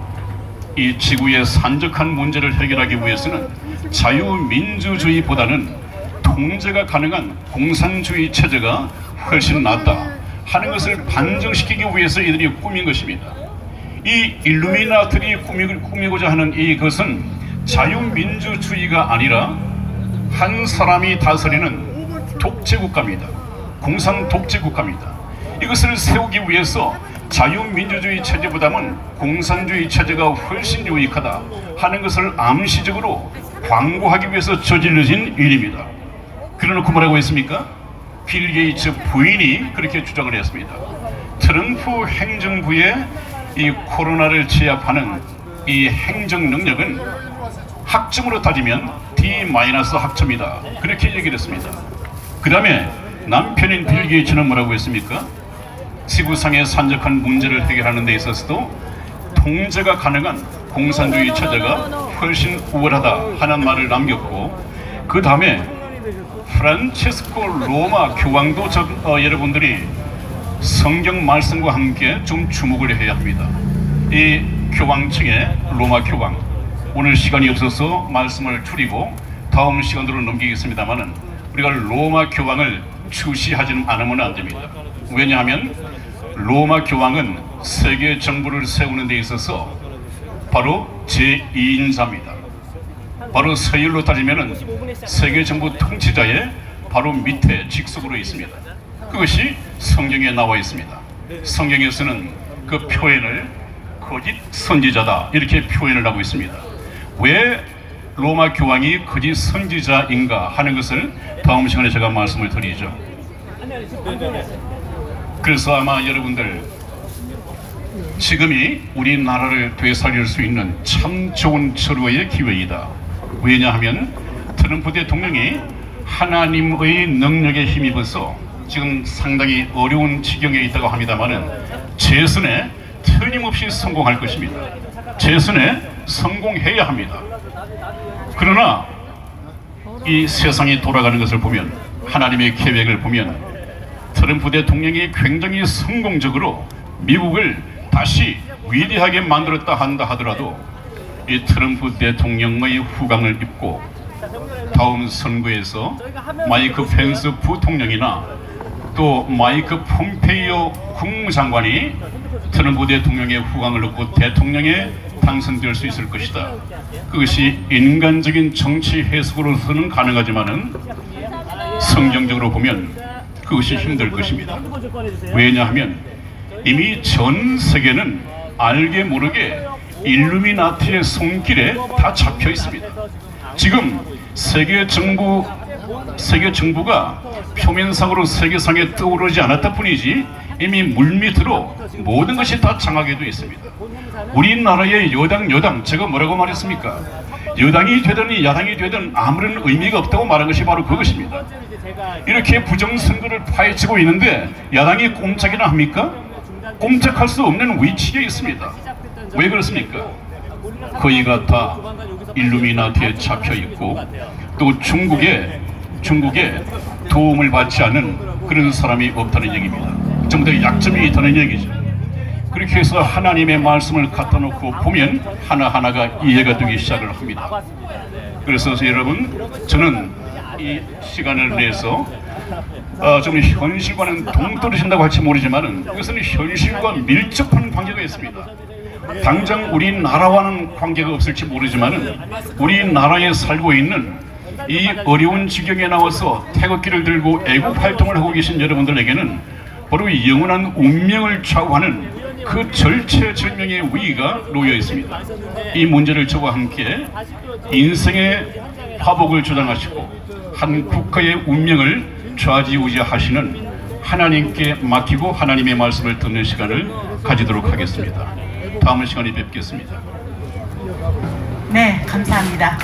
이 지구의 산적한 문제를 해결하기 위해서는 자유민주주의보다는 통제가 가능한 공산주의 체제가 훨씬 낫다 하는 것을 반증시키기 위해서 이들이 꾸민 것입니다. 이 일루미나트들이 꾸미고자 하는 이것은 자유민주주의가 아니라 한 사람이 다스리는 독재국가입니다. 공산 독재국가입니다. 이것을 세우기 위해서 자유민주주의 체제보다는 공산주의 체제가 훨씬 유익하다 하는 것을 암시적으로 광고하기 위해서 저질러진 일입니다. 그래놓고 뭐라고 했습니까? 빌 게이츠 부인이 그렇게 주장을 했습니다. 트럼프 행정부의 이 코로나를 제압하는 이 행정 능력은 학점으로 따지면 D-학점이다. 그렇게 얘기를 했습니다. 그 다음에 남편인 빌 게이츠는 뭐라고 했습니까? 지구상의 산적한 문제를 해결하는 데 있어서도 통제가 가능한 공산주의 체제가 훨씬 우월하다 하는 말을 남겼고, 그 다음에 프란체스코 로마 교황도 여러분들이 성경 말씀과 함께 좀 주목을 해야 합니다. 이 교황층의 로마 교황, 오늘 시간이 없어서 말씀을 줄이고 다음 시간으로 넘기겠습니다만은 우리가 로마 교황을 추시하지는 않으면 안 됩니다. 왜냐하면 로마 교황은 세계 정부를 세우는 데 있어서 바로 제2인자입니다. 바로 서열로 따지면은 세계 정부 통치자의 바로 밑에 직속으로 있습니다. 그것이 성경에 나와 있습니다. 성경에서는 그 표현을 거짓 선지자다 이렇게 표현을 하고 있습니다. 왜 로마 교황이 거짓 선지자인가 하는 것을 다음 시간에 제가 말씀을 드리죠. 그래서 아마 여러분들 지금이 우리나라를 되살릴 수 있는 참 좋은 절호의 기회이다. 왜냐하면 트럼프 대통령이 하나님의 능력에 힘입어서 지금 상당히 어려운 지경에 있다고 합니다만은 재선에 틀림없이 성공할 것입니다. 재선에 성공해야 합니다. 그러나 이 세상이 돌아가는 것을 보면, 하나님의 계획을 보면 트럼프 대통령이 굉장히 성공적으로 미국을 다시 위대하게 만들었다 한다 하더라도 이 트럼프 대통령의 후광을 입고 다음 선거에서 마이크 펜스 부통령이나 또 마이크 폼페이오 국무장관이 트럼프 대통령의 후광을 얻고 대통령에 당선될 수 있을 것이다. 그것이 인간적인 정치 해석으로서는 가능하지만은 성경적으로 보면 그것이 힘들 것입니다. 왜냐하면 이미 전 세계는 알게 모르게 일루미나티의 손길에 다 잡혀 있습니다. 지금 세계 정부가 표면상으로 세계상에 떠오르지 않았다 뿐이지 이미 물밑으로 모든 것이 다 장악이 되어 있습니다. 우리나라의 여당 제가 뭐라고 말했습니까? 여당이 되든 야당이 되든 아무런 의미가 없다고 말한 것이 바로 그것입니다. 이렇게 부정선거를 파헤치고 있는데 야당이 꼼짝이나 합니까? 꼼짝할 수 없는 위치에 있습니다. 왜 그렇습니까? 거의가 다 일루미나티에 잡혀 있고 또 중국에 도움을 받지 않은 그런 사람이 없다는 얘기입니다. 좀 더 약점이 있다는 얘기죠. 그렇게 해서 하나님의 말씀을 갖다 놓고 보면 하나하나가 이해가 되기 시작을 합니다. 그래서 여러분, 저는 이 시간을 내서 좀 현실과는 동떨어진다고 할지 모르지만 이것은 현실과 밀접한 관계가 있습니다. 당장 우리나라와는 관계가 없을지 모르지만 우리나라에 살고 있는 이 어려운 지경에 나와서 태극기를 들고 애국 활동을 하고 계신 여러분들에게는 바로 영원한 운명을 좌우하는 그 절체절명의 위기가 놓여 있습니다. 이 문제를 저와 함께 인생의 화복을 조장하시고 한 국가의 운명을 좌지우지하시는 하나님께 맡기고 하나님의 말씀을 듣는 시간을 가지도록 하겠습니다. 다음 시간에 뵙겠습니다. 네, 감사합니다.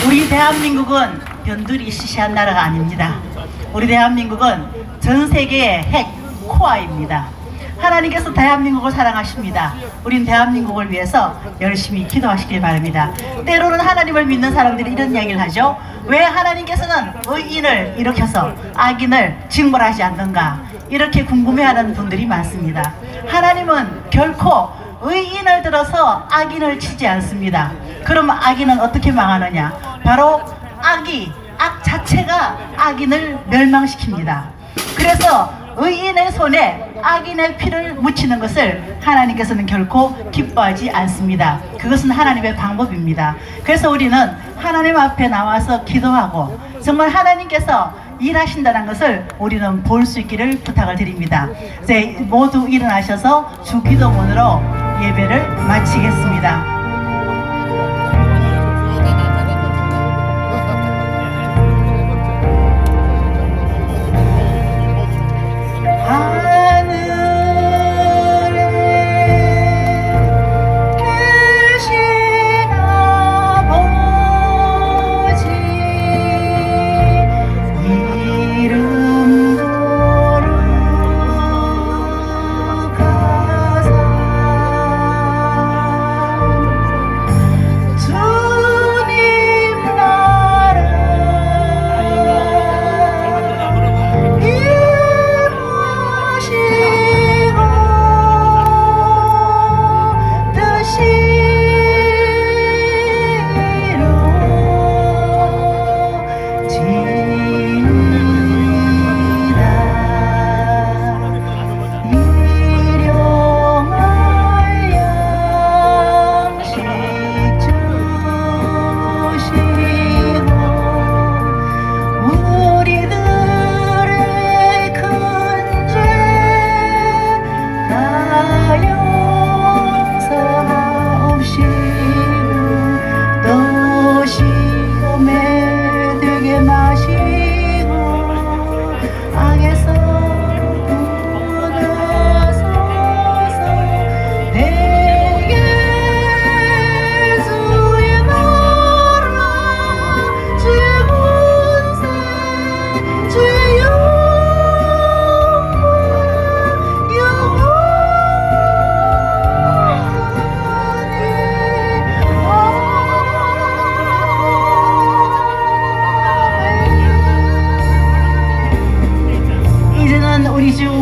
우리 대한민국은 변두리 시시한 나라가 아닙니다. 우리 대한민국은 전 세계의 핵 코아입니다. 하나님께서 대한민국을 사랑하십니다. 우린 대한민국을 위해서 열심히 기도하시길 바랍니다. 때로는 하나님을 믿는 사람들이 이런 이야기를 하죠. 왜 하나님께서는 의인을 일으켜서 악인을 징벌하지 않는가? 이렇게 궁금해하는 분들이 많습니다. 하나님은 결코 의인을 들어서 악인을 치지 않습니다. 그럼 악인은 어떻게 망하느냐? 바로 악 자체가 악인을 멸망시킵니다. 그래서 의인의 손에 악인의 피를 묻히는 것을 하나님께서는 결코 기뻐하지 않습니다. 그것은 하나님의 방법입니다. 그래서 우리는 하나님 앞에 나와서 기도하고 정말 하나님께서 일하신다는 것을 우리는 볼 수 있기를 부탁을 드립니다. 이제 모두 일어나셔서 주기도문으로 예배를 마치겠습니다.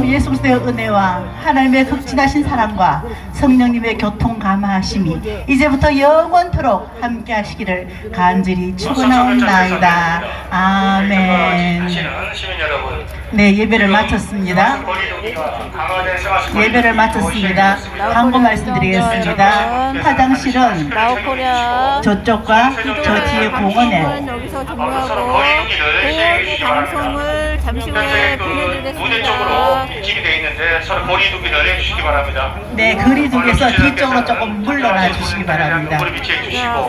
예수 그리스도의 은혜와 하나님의 극진하신 사랑과 성령님의 교통 감화하심이 이제부터 영원토록 함께 하시기를 간절히 축원하옵나이다. 아멘. 네, 예배를 마쳤습니다. 예배를 마쳤습니다. 광고 말씀드리겠습니다. 화장실은 저쪽과 저 뒤에 공원에 여기서 근무하고 공원 방송을 잠시 후에 보내드리겠습니다. 집이 돼 있는데 서로 거리 두기를 해주시기 바랍니다. 네, 거리두기에서 뒤쪽으로 조금 물러나 주시기 바랍니다.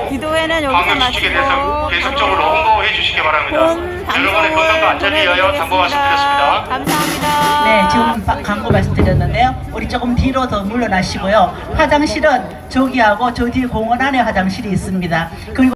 기도회는 여기서 마치고 계속적으로 홍보해 주시기 바랍니다. 여러분의 건강과 안전을 위하여 당부 말씀드렸습니다. 감사합니다. 네, 지금 광고 말씀드렸는데요. 우리 조금 뒤로 더 물러나시고요. 화장실은 저기하고 저 뒤에 공원 안에 화장실이 있습니다. 그리고